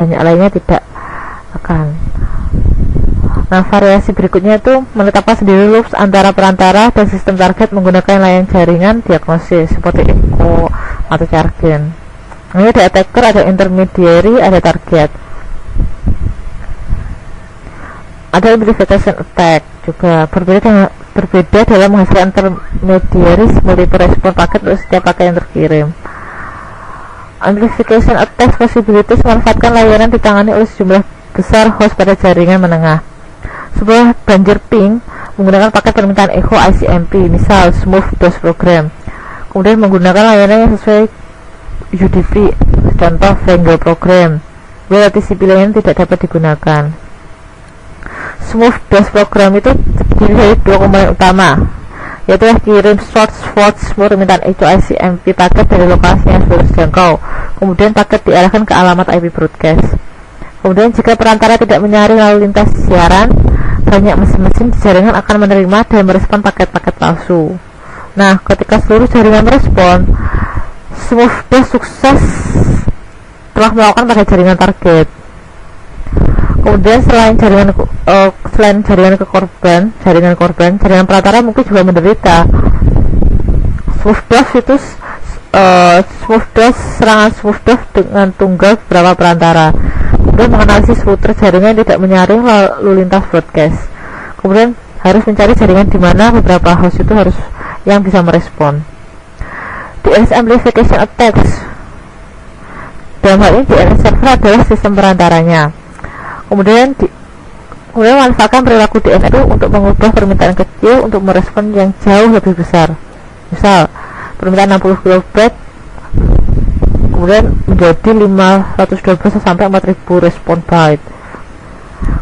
banyak lainnya tidak akan. Nah, variasi berikutnya itu menetapkan sendiri loops antara perantara dan sistem target menggunakan layanan jaringan diagnosis seperti echo atau jargon. Ini ada attacker, ada intermediary, ada target. Ada amplification attack juga berbeda dalam menghasilkan intermediaries multiple respon paket untuk setiap paket yang terkirim. Amplification attack possibilities memanfaatkan layanan ditangani oleh sejumlah besar host pada jaringan menengah. Sebuah banjir ping menggunakan paket permintaan echo ICMP, misal Smooth DOS Program, kemudian menggunakan layanan yang sesuai UDP, contoh Vanguard Program, where TCP layanan tidak dapat digunakan. Smooth DOS Program itu terdiri dari dua komponen utama, yaitu kirim short permintaan echo ICMP paket dari lokasi yang sudah dijangkau, kemudian paket diarahkan ke alamat IP broadcast. Kemudian jika perantara tidak menyaring lalu lintas siaran, banyak mesin-mesin di jaringan akan menerima dan merespon paket-paket palsu. Nah, ketika seluruh jaringan merespon, Smooth DOS sukses telah melakukan pada jaringan target. Kemudian selain jaringan korban, jaringan perantara mungkin juga menderita. Serangan Smooth DOS dengan tunggal beberapa perantara. Kemudian menganalisis router jaringan yang tidak menyaring lalu lintas broadcast. Kemudian harus mencari jaringan di mana beberapa host itu harus yang bisa merespon. DNS amplification attacks. Dalam hal ini DNS server adalah sistem perantaranya. Kemudian memanfaatkan perilaku DNS itu untuk mengubah permintaan kecil untuk merespon yang jauh lebih besar. Misal permintaan 60 kilobyte kemudian menjadi 512 sampai 4000 respon byte.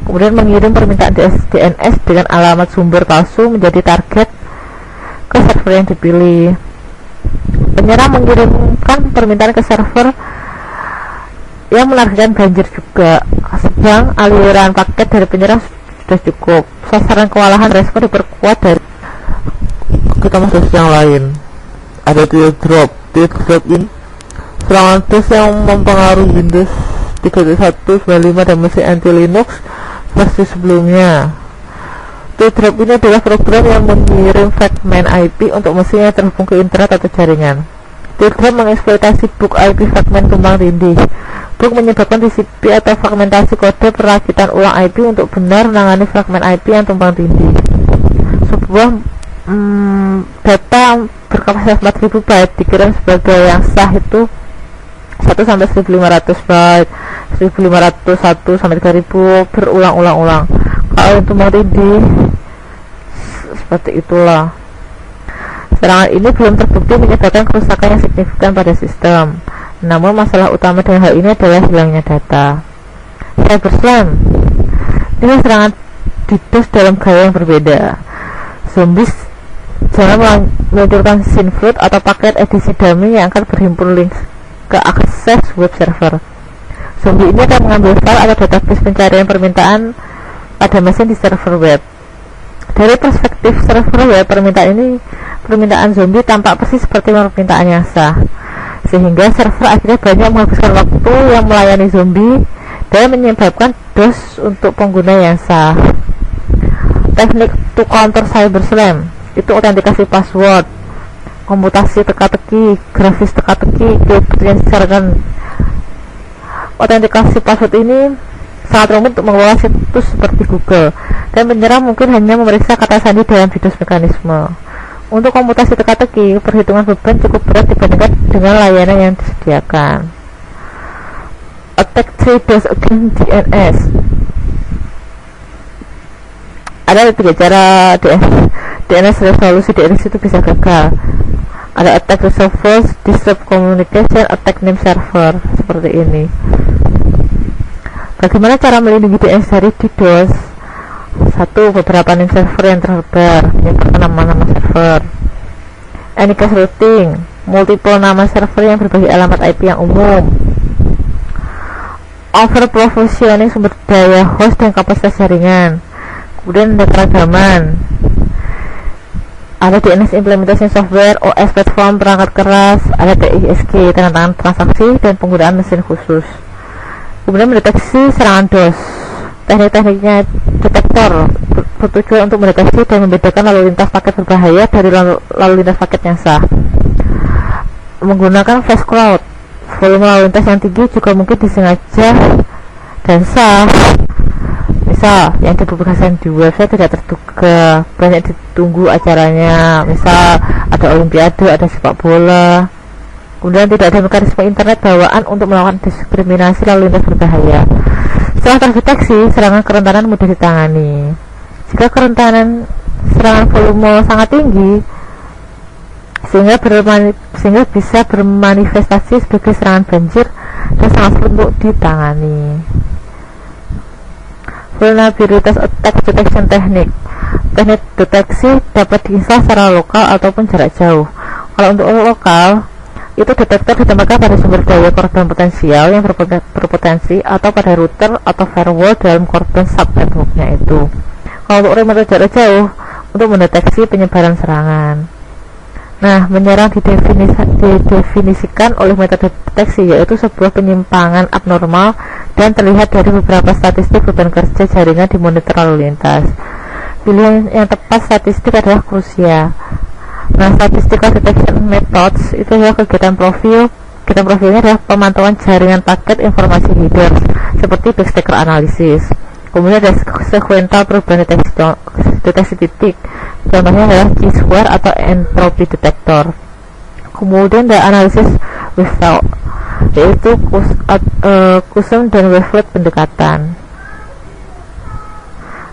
Kemudian mengirim permintaan DNS dengan alamat sumber palsu menjadi target ke server yang dipilih. Penyerang mengirimkan permintaan ke server yang menargetkan banjir juga, sedang aliran paket dari penyerang sudah cukup. Sasaran kewalahan respon diperkuat dari kita masuk yang lain. Ada teardrop ini serangan DOS yang mempengaruhi Windows 3.1, 95 dan mesin anti-Linux versi sebelumnya. Teardrop ini adalah program yang mengirim fragmen IP untuk mesin yang terhubung ke internet atau jaringan. Teardrop mengeksploitasi book IP fragmen tumpang tindih. Book menyebabkan TCP atau fragmentasi kode perakitan ulang IP untuk benar menangani fragmen IP yang tumpang tindih. Sebuah data berkapasitas 4000 byte dikirim sebagai yang sah itu 1 sampai 1500 byte, 1501 sampai 3000 berulang-ulang. Kalau itu tumpang tindih seperti itulah. Serangan ini belum terbukti menyebabkan kerusakan yang signifikan pada sistem. Namun masalah utama dengan hal ini adalah hilangnya data. Cyberslam ini serangan DDoS dalam gaya yang berbeda. Zombies jangan meluncurkan synflood atau paket edisi dummy yang akan berhimpun link ke akses web server. Zombie ini akan mengambil file atau database pencarian permintaan pada mesin di server web. Dari perspektif server web, permintaan zombie tampak persis seperti permintaan yang sah, sehingga server akhirnya banyak menghabiskan waktu yang melayani zombie dan menyebabkan DOS untuk pengguna yang sah. Teknik to counter cyberslam itu autentikasi password, komputasi teka-teki, grafis teka-teki, yang disarankan. Autentikasi password ini sangat rumit untuk mengelola situs seperti Google, dan penyerang mungkin hanya memeriksa kata sandi dalam DDoS mekanisme. Untuk komputasi teka-teki, perhitungan beban cukup berat dibandingkan dengan layanan yang disediakan. Attack 3 DOS against DNS. Ada 3 cara DNS resolusi DNS itu bisa gagal. Ada attack resolver, disrupt communication, attack name server, seperti ini. Bagaimana cara melindungi DNS dari DDoS? 1. Beberapa name server yang tersebar, menyebutkan nama-nama server. Anycast routing, multiple nama server yang berbagi alamat IP yang umum. Overprovisioning sumber daya host dan kapasitas jaringan. Kemudian ada keragaman. Ada DNS implementation software, OS platform, perangkat keras, ada TISG, tanda tangan transaksi, dan penggunaan mesin khusus. Kemudian mendeteksi serangan DOS. Teknik-tekniknya detektor bertujuan untuk mendeteksi dan membedakan lalu lintas paket berbahaya dari lalu lintas paket yang sah. Menggunakan flash cloud, volume lalu lintas yang tinggi juga mungkin disengaja dan sah. Misal yang dipublikasikan di website tidak terduga, banyak ditunggu acaranya, misal ada olimpiade, ada sepak bola. Kemudian tidak ada mekanisme internet bawaan untuk melakukan diskriminasi lalu lintas berbahaya. Setelah terdeteksi, serangan kerentanan mudah ditangani. Jika kerentanan serangan volume sangat tinggi sehingga bisa bermanifestasi sebagai serangan banjir dan sangat sulit untuk ditangani. Vulnerabilitas attack detection teknik deteksi dapat diinstal secara lokal ataupun jarak jauh. Kalau untuk lokal, itu detektor ditempatkan pada sumber daya korban potensial yang berpotensi atau pada router atau firewall dalam korban subnetworknya itu. Kalau untuk remote jarak jauh, untuk mendeteksi penyebaran serangan. Nah, menyerang didefinisikan oleh metode deteksi, yaitu sebuah penyimpangan abnormal dan terlihat dari beberapa statistik beban kerja jaringan di monitor lalu lintas. Pilihan yang tepat statistik adalah krusial. Nah, statistical detection methods itu adalah kegiatan profilnya adalah pemantauan jaringan paket informasi headers seperti backstacker analisis. Kemudian ada sequential perubahan deteksi titik, contohnya adalah G-square atau entropy detector. Kemudian ada analisis without, yaitu custom dan wavelet pendekatan.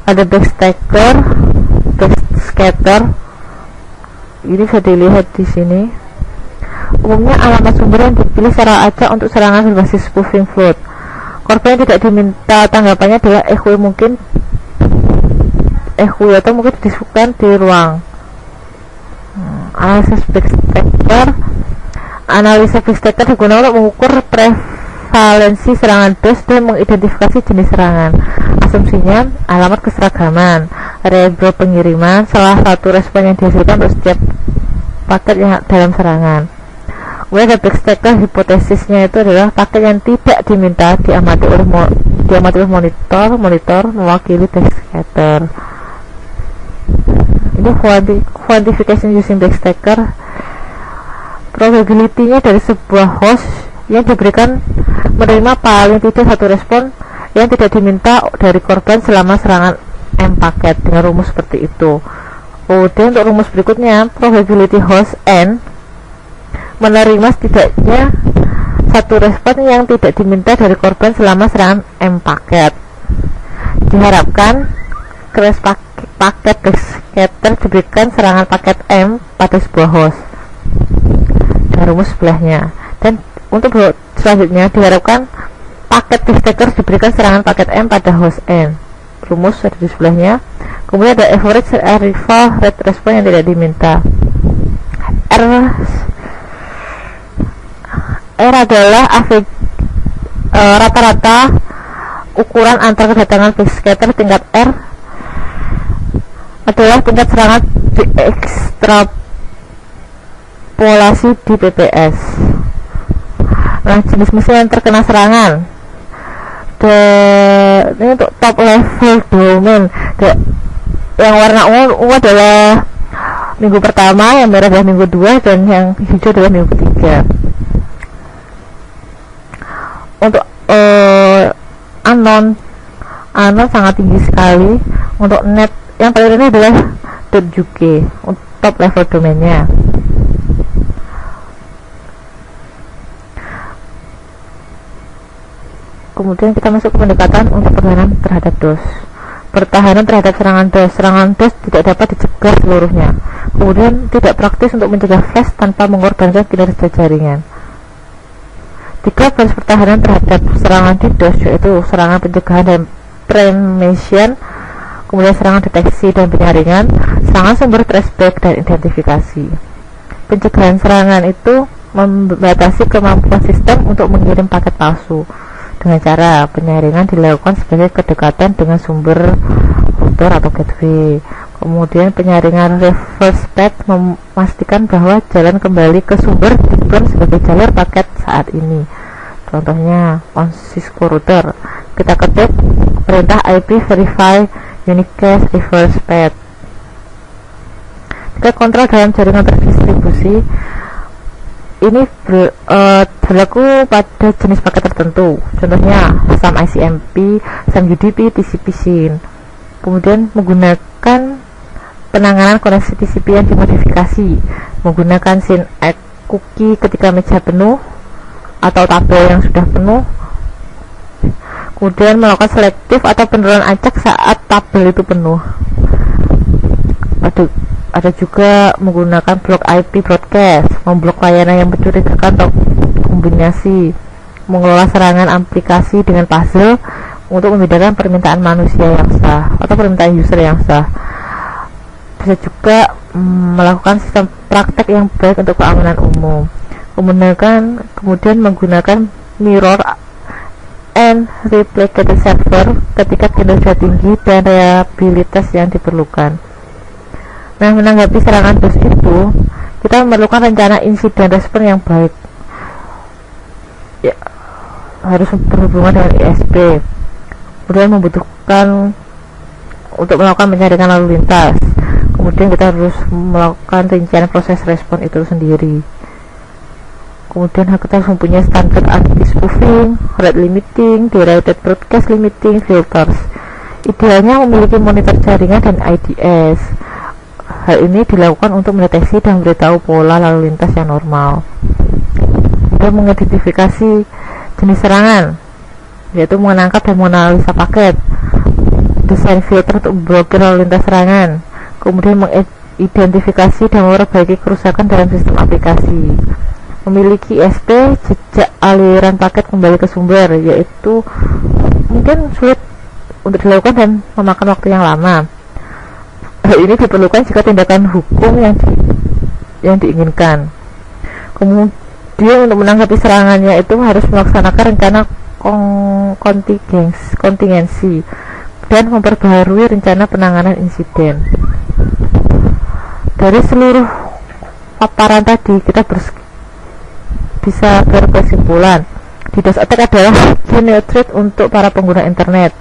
Ada backscatter, ini bisa dilihat di sini. Umumnya alamat sumber yang dipilih secara acak untuk serangan berbasis spoofing float. Korban yang tidak diminta tanggapannya adalah EQ atau mungkin disebutkan di ruang. Analisa backstacker digunakan untuk mengukur prevalensi serangan DOS dan mengidentifikasi jenis serangan. Asumsinya alamat keseragaman, variabel pengiriman, salah satu respon yang dihasilkan untuk setiap paket yang dalam serangan. Kemudian ada backstacker, hipotesisnya itu adalah paket yang tidak diminta diamati oleh monitor mewakili backscatter. Ini quantification using backstacker. Probability-nya dari sebuah host yang diberikan menerima paling tidak satu respon yang tidak diminta dari korban selama serangan M paket dengan rumus seperti itu. Kemudian untuk rumus berikutnya, probability host N menerima setidaknya satu respon yang tidak diminta dari korban selama serangan M paket. Diharapkan crash paket backscatter diberikan serangan paket M pada sebuah host dan rumus sebelahnya. Dan untuk selanjutnya diharapkan paket backscatter diberikan serangan paket M pada host N, rumus ada di sebelahnya. Kemudian ada average arrival rate respon yang tidak diminta. R adalah rata-rata ukuran antar kedatangan backscatter. Tingkat R adalah tingkat serangan diekstrapolasi di PPS. Nah, jenis mesin yang terkena serangan. Ini untuk top level domain. Yang warna ungu adalah minggu pertama, yang merah adalah minggu 2, dan yang hijau adalah minggu 3. Untuk unknown sangat tinggi sekali. Untuk net yang paling rendah adalah .uk untuk top level domainnya. Kemudian kita masuk ke pendekatan untuk pertahanan terhadap DOS. Pertahanan terhadap serangan DOS. Serangan DOS tidak dapat dicegah seluruhnya. Kemudian tidak praktis untuk mencegah flash tanpa mengorbankan kinerja jaringan. 3 baris pertahanan terhadap serangan di DOS, yaitu serangan pencegahan dan prevention, kemudian serangan deteksi dan penyaringan, serangan sumber traceback dan identifikasi. Pencegahan serangan itu membatasi kemampuan sistem untuk mengirim paket palsu dengan cara penyaringan dilakukan sebagai kedekatan dengan sumber router atau gateway. Kemudian penyaringan reverse path memastikan bahwa jalan kembali ke sumber diklaim sebagai jalur paket saat ini. Contohnya Cisco router, kita ketik perintah IP verify unique cache reverse path. Jika kontrol dalam jaringan terdistribusi ini berlaku pada jenis paket tertentu, contohnya SAM ICMP, SAM UDP, TCP SYN. Kemudian menggunakan penanganan koneksi TCP yang dimodifikasi, menggunakan SYN-ACK cookie ketika meja penuh atau tabel yang sudah penuh. Kemudian melakukan selektif atau penurunan acak saat tabel itu penuh. Ada juga menggunakan block IP broadcast, memblok layanan yang mencurigakan atau kombinasi, mengelola serangan aplikasi dengan puzzle untuk membedakan permintaan manusia yang sah atau permintaan user yang sah. Bisa juga melakukan sistem praktek yang baik untuk keamanan umum. Kemudian menggunakan mirror and replicated server ketika kinerja tinggi dan reliabilitas yang diperlukan. Nah, menanggapi serangan DOS itu, kita memerlukan rencana insiden respon yang baik. Ya, harus berhubungan dengan ISP. Kemudian membutuhkan untuk melakukan penjaringan lalu lintas. Kemudian kita harus melakukan rincian proses respon itu sendiri. Kemudian kita harus mempunyai standar anti-spoofing, rate limiting, directed broadcast limiting, filters. Idealnya memiliki monitor jaringan dan IDS. Hal ini dilakukan untuk mendeteksi dan memberitahu pola lalu lintas yang normal. Kemudian mengidentifikasi jenis serangan, yaitu menangkap dan menganalisa paket, desain filter untuk memblokir lalu lintas serangan, kemudian mengidentifikasi dan memperbaiki kerusakan dalam sistem aplikasi, memiliki ISP jejak aliran paket kembali ke sumber, yaitu mungkin sulit untuk dilakukan dan memakan waktu yang lama. Hal ini diperlukan jika tindakan hukum yang diinginkan. Kemudian untuk menanggapi serangannya itu harus melaksanakan rencana kontingensi dan memperbaharui rencana penanganan insiden. Dari seluruh paparan tadi kita bisa berkesimpulan DDoS attack adalah genuine threat untuk para pengguna internet.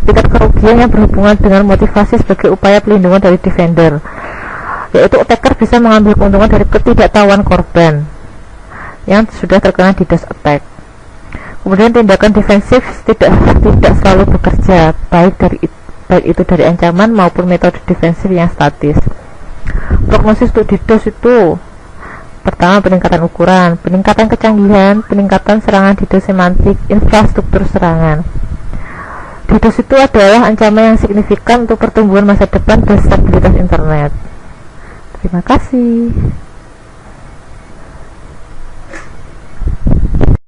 Tingkat kerugian yang berhubungan dengan motivasi sebagai upaya pelindungan dari defender, yaitu attacker bisa mengambil keuntungan dari ketidaktahuan korban yang sudah terkena DDoS attack. Kemudian tindakan defensif tidak selalu bekerja, baik itu dari ancaman maupun metode defensif yang statis. Prognosis untuk DDoS itu pertama, peningkatan ukuran, peningkatan kecanggihan, peningkatan serangan DDoS semantik, infrastruktur serangan. DDoS itu adalah ancaman yang signifikan untuk pertumbuhan masa depan dan stabilitas internet. Terima kasih.